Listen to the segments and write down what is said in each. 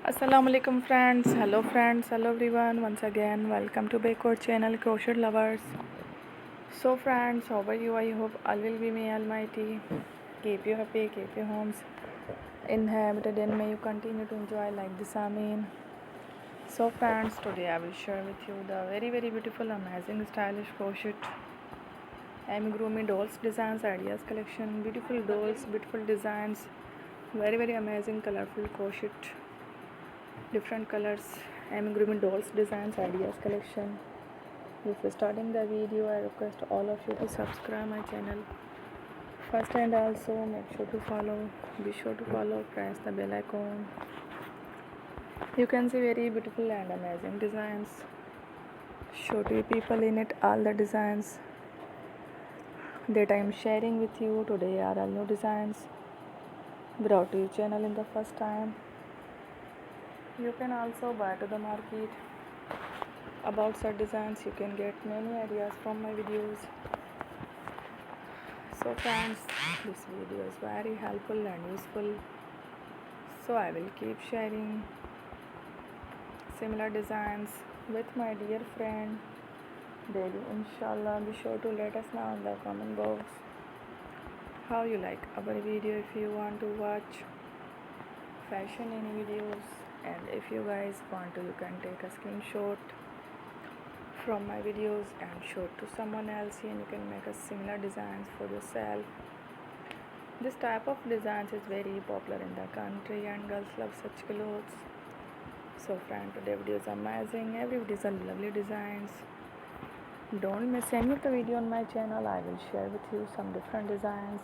Assalamu alaikum friends, hello everyone, once again welcome to Backward channel Crochet Lovers. So friends, how are you? I hope all will be may almighty keep you happy, keep your homes inhabited, and may you continue to enjoy like this. Amen. So friends, today I will share with you the very beautiful, amazing, stylish crochet amigurumi dolls designs ideas collection. Beautiful dolls, beautiful designs, very amazing, colorful crochet, different colors, amigurumi dolls designs ideas collection. Before starting the video, I request all of you to subscribe my channel first, and also be sure to follow, press the bell icon. You can see very beautiful and amazing designs. Show to you people in it all the designs that I am sharing with you today are all new designs brought to your channel in the first time. You can also buy to the market about such designs. You can get many ideas from my videos. So friends, this video is very helpful and useful, so I will keep sharing similar designs with my dear friend daily, inshallah. Be sure to let us know in the comment box how you like our video. If you want to watch fashion any videos, and if you guys want to, you can take a screenshot from my videos and show it to someone else, and you can make a similar designs for yourself. This type of designs is very popular in the country and girls love such clothes. So friend, today video is amazing. Every video is a lovely designs. Don't miss any of the video on my channel. I will share with you some different designs.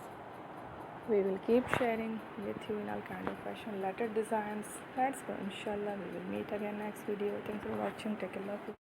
We will keep sharing with you in all kind of fashion related designs. Let's go, inshallah. We will meet again next video. Thanks for watching. Take care. Love you.